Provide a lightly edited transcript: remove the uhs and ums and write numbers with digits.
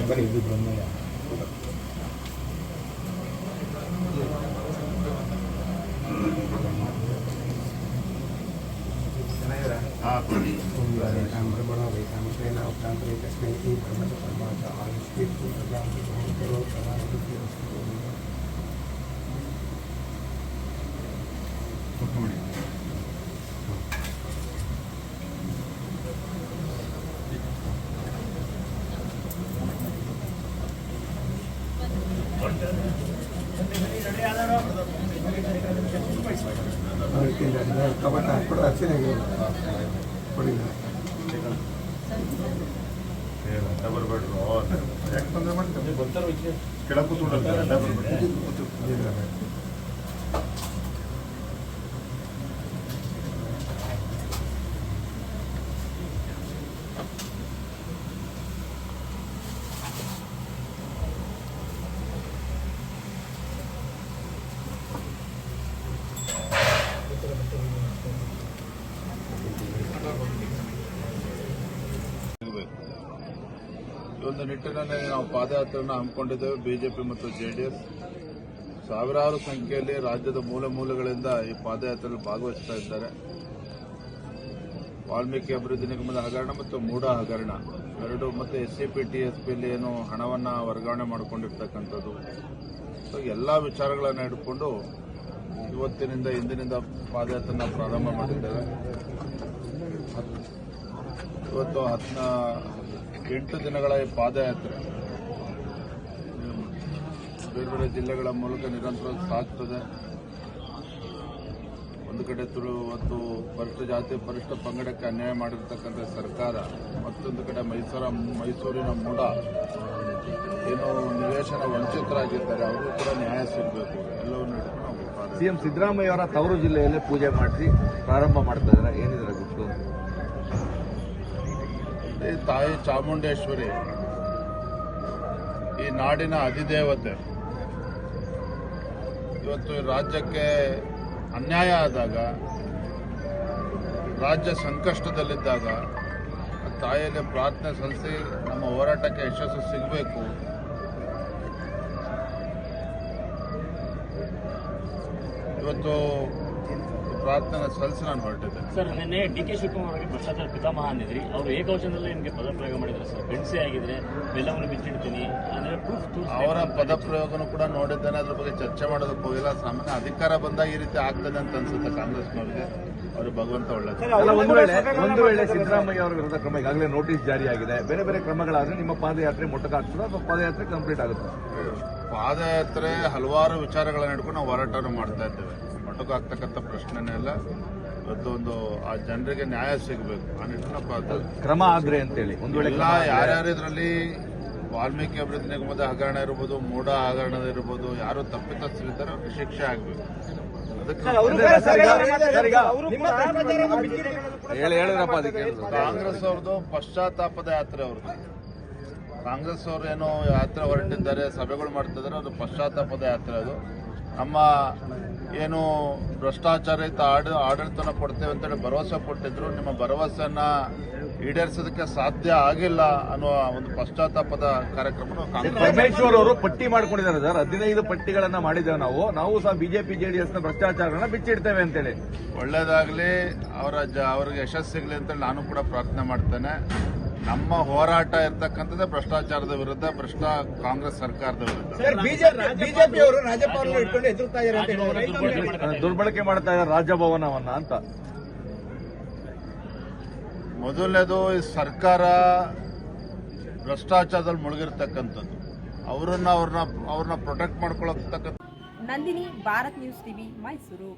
ಬರೀ ಇದು ಬ್ರಹ್ಮಯ್ಯ ಕೂಡ ಅಚ್ಚೆ ಬರಬೇಡ್ರು ಯಾಕೆ ತೊಂದರೆ ಮಾಡ್ತಾರೆ ಬರ್ತಾರೆ ಕೆಳಗೆ ಕೂತ್ಕೊಂಡ್ರೆ ಈ ಒಂದು ನಿಟ್ಟಿನಲ್ಲಿ ನಾವು ಪಾದಯಾತ್ರೆಯನ್ನು ಹಮ್ಮಿಕೊಂಡಿದ್ದೇವೆ. ಬಿಜೆಪಿ ಮತ್ತು ಜೆಡಿಎಸ್ ಸಾವಿರಾರು ಸಂಖ್ಯೆಯಲ್ಲಿ ರಾಜ್ಯದ ಮೂಲೆ ಮೂಲೆಗಳಿಂದ ಈ ಪಾದಯಾತ್ರೆಯಲ್ಲಿ ಭಾಗವಹಿಸ್ತಾ ಇದ್ದಾರೆ. ವಾಲ್ಮೀಕಿ ಅಭಿವೃದ್ಧಿ ನಿಗಮದ ಹಗರಣ ಮತ್ತು ಮೂಡಾ ಹಗರಣ ಎರಡು ಮತ್ತು SCPTSPಯಲ್ಲಿ ಏನು ಹಣವನ್ನು ವರ್ಗಾವಣೆ ಮಾಡಿಕೊಂಡಿರ್ತಕ್ಕಂಥದ್ದು, ಸೊ ಎಲ್ಲ ವಿಚಾರಗಳನ್ನು ಹಿಡ್ಕೊಂಡು ಇವತ್ತಿನಿಂದ ಇಂದಿನಿಂದ ಪಾದಯಾತ್ರೆಯನ್ನು ಪ್ರಾರಂಭ ಮಾಡಿದ್ದೇವೆ. ಇವತ್ತು 8 ದಿನಗಳ ಈ ಪಾದಯಾತ್ರೆ ಬೇರೆ ಬೇರೆ ಜಿಲ್ಲೆಗಳ ಮೂಲಕ ನಿರಂತರ ಸಾಗ್ತದೆ. ಒಂದು ಕಡೆ ಮತ್ತು ಪರಿಷ್ಠ ಜಾತಿ ಪರಿಷ್ಠ ಪಂಗಡಕ್ಕೆ ಅನ್ಯಾಯ ಮಾಡಿರ್ತಕ್ಕಂಥ ಸರ್ಕಾರ, ಮತ್ತೊಂದು ಕಡೆ ಮೈಸೂರಿನ ಮೂಡ ಏನು ನಿವೇಶನ ವಂಚಿತರಾಗಿದ್ದಾರೆ ಅವರು ಕೂಡ ನ್ಯಾಯ ಸಿಗಬೇಕು. ಎಲ್ಲವನ್ನೂ ಹಿಡ್ಕೊಂಡು ನಾವು ಸಿಎಂ ಸಿದ್ದರಾಮಯ್ಯ ಅವರ ತವರು ಜಿಲ್ಲೆಯಲ್ಲಿ ಪೂಜೆ ಮಾಡಿಸಿ ಪ್ರಾರಂಭ ಮಾಡ್ತಾ ಇದ್ದಾರೆ. ಏನಿದ್ರೆ ಗುಟ್ಟು ತಾಯಿ ಚಾಮುಂಡೇಶ್ವರಿ ಈ ನಾಡಿನ ಅಧಿದೇವತೆ. ಇವತ್ತು ರಾಜ್ಯಕ್ಕೆ ಅನ್ಯಾಯ ಆದಾಗ, ರಾಜ್ಯ ಸಂಕಷ್ಟದಲ್ಲಿದ್ದಾಗ ತಾಯಿಯಲ್ಲಿ ಪ್ರಾರ್ಥನೆ ಸಲ್ಲಿಸಿ ನಮ್ಮ ಹೋರಾಟಕ್ಕೆ ಯಶಸ್ಸು ಸಿಗಬೇಕು. ಇವತ್ತು ಪ್ರಾರ್ಥನೆ ಸಲ್ಲಿಸಿ ನಾನು ಹೊರಟಿದ್ದೆ. ಸರ್, ನಿನ್ನೆ DK ಶಿವಕುಮಾರ್ ಅವರಿಗೆ ಭ್ರಷ್ಟಾಚಾರ ಪಿತಾಮಹ ಅಂದಿದ್ರಿ. ಅವರು ಏಕವಚನದಲ್ಲಿ ನಿಮಗೆ ಪದಪ್ರಯೋಗ ಮಾಡಿದ್ರು ಸರ್. ಗಂಡಸೆ ಆಗಿದ್ರೆ ಬೆಲ್ಲವನ್ನು ಬಿಚ್ಚಿಡ್ತೀನಿ ಅಂದ್ರೆ ಅವರ ಪದಪ್ರಯೋಗನೂ ಕೂಡ ನೋಡಿದ್ದೇನೆ. ಅದ್ರ ಬಗ್ಗೆ ಚರ್ಚೆ ಮಾಡೋದಕ್ಕೆ ಹೋಗಿಲ್ಲ. ಸಾಮಾನ್ಯ ಅಧಿಕಾರ ಬಂದಾಗ ಈ ರೀತಿ ಆಗ್ತದೆ ಅಂತ ಅನ್ಸುತ್ತೆ ಕಾಂಗ್ರೆಸ್ನವರಿಗೆ. ಅವರು ಭಗವಂತ ಒಳ್ಳೆದು. ಒಂದು ವೇಳೆ ಸಿದ್ದರಾಮಯ್ಯ ಅವರ ವಿರುದ್ಧ ಕ್ರಮ ಈಗಾಗಲೇ ನೋಟಿಸ್ ಜಾರಿಯಾಗಿದೆ. ಬೇರೆ ಬೇರೆ ಕ್ರಮಗಳಾದ್ರೆ ನಿಮ್ಮ ಪಾದಯಾತ್ರೆ ಮೊಟಕ ಆಗ್ತದೆ ಅಥವಾ ಪಾದಯಾತ್ರೆ ಕಂಪ್ಲೀಟ್ ಆಗುತ್ತೆ? ಪಾದಯಾತ್ರೆ ಹಲವಾರು ವಿಚಾರಗಳನ್ನು ಹಿಡ್ಕೊಂಡು ನಾವು ಹೋರಾಟವನ್ನು ಮಾಡ್ತಾ ಇದ್ದೇವೆ. ಮೊಟಕು ಆಗ್ತಕ್ಕಂಥ ಪ್ರಶ್ನೆನೇ ಇಲ್ಲ. ಇವತ್ತು ಒಂದು ಆ ಜನರಿಗೆ ನ್ಯಾಯ ಸಿಗಬೇಕು. ಆ ನಿಟ್ಟಿನ ಕ್ರಮ ಆಗ್ರೆ ಅಂತೇಳಿ ಒಂದು ವೇಳೆ ಯಾರ್ಯಾರು ಇದರಲ್ಲಿ ವಾಲ್ಮೀಕಿ ಅಭಿವೃದ್ಧಿ ನಿಗಮದ ಹಗರಣ ಇರ್ಬೋದು, ಮೂಡಾ ಹಗರಣ ಇರ್ಬೋದು, ಯಾರು ತಪ್ಪಿತಸ್ಥರಿದ್ದಾರೆ ಅವ್ರಿಗೆ ಶಿಕ್ಷೆ ಆಗಬೇಕು. ಕಾಂಗ್ರೆಸ್ ಅವ್ರದ್ದು ಪಶ್ಚಾತ್ತಾಪದ ಯಾತ್ರೆ ಅವ್ರದ್ದು. ಕಾಂಗ್ರೆಸ್ ಅವರು ಏನೋ ಯಾತ್ರೆ ಹೊರಟಿದ್ದಾರೆ, ಸಭೆಗಳು ಮಾಡ್ತಿದ್ದಾರೆ, ಅದು ಪಶ್ಚಾತ್ತಾಪದ ಯಾತ್ರೆ. ಅದು ನಮ್ಮ ಏನು ಭ್ರಷ್ಟಾಚಾರಯುತ ಆಡಳಿತನ ಕೊಡ್ತೇವೆ ಅಂತೇಳಿ ಭರವಸೆ ಕೊಟ್ಟಿದ್ರು. ನಿಮ್ಮ ಭರವಸೆಯನ್ನ ಈಡೇರಿಸೋದಕ್ಕೆ ಸಾಧ್ಯ ಆಗಿಲ್ಲ ಅನ್ನುವ ಒಂದು ಪಶ್ಚಾತ್ತಾಪದ ಕಾರ್ಯಕ್ರಮ ಪರಮೇಶ್ವರ್ ಅವರು ಪಟ್ಟಿ ಮಾಡ್ಕೊಂಡಿದ್ದಾರೆ ಸರ್. 15 ಪಟ್ಟಿಗಳನ್ನ ಮಾಡಿದ್ದೇವೆ ನಾವು ಸಹ ಬಿಜೆಪಿ ಜೆಡಿಎಸ್ ನ ಭ್ರಷ್ಟಾಚಾರನ ಬಿಚ್ಚಿಡ್ತೇವೆ ಅಂತೇಳಿ. ಒಳ್ಳೇದಾಗ್ಲಿ, ಅವ್ರಿಗೆ ಯಶಸ್ಸು ಸಿಗಲಿ ಅಂತೇಳಿ ನಾನು ಕೂಡ ಪ್ರಾರ್ಥನೆ ಮಾಡ್ತೇನೆ. ನಮ್ಮ ಹೋರಾಟ ಇರ್ತಕ್ಕಂಥದ್ದೇ ಭ್ರಷ್ಟಾಚಾರದ ವಿರುದ್ಧ, ಕಾಂಗ್ರೆಸ್ ಸರ್ಕಾರದ ವಿರುದ್ಧ. ಬಿಜೆಪಿಯವರು ರಾಜ್ಯಪಾಲರು ಇಟ್ಕೊಂಡು ಎದುರ್ತಾ ಇದ್ದಾರೆ, ದುರ್ಬಳಕೆ ಮಾಡ್ತಾ ಇದ್ದಾರೆ ರಾಜಭವನವನ್ನ ಅಂತ. ಮೊದಲನೇದು, ಈ ಸರ್ಕಾರ ಭ್ರಷ್ಟಾಚಾರದಲ್ಲಿ ಮುಳುಗಿರ್ತಕ್ಕಂಥದ್ದು. ಅವ್ರನ್ನ ಪ್ರೊಟೆಕ್ಟ್ ಮಾಡ್ಕೊಳತಕ್ಕಂಥ. Nandini, Bharat news TV, Mysuru.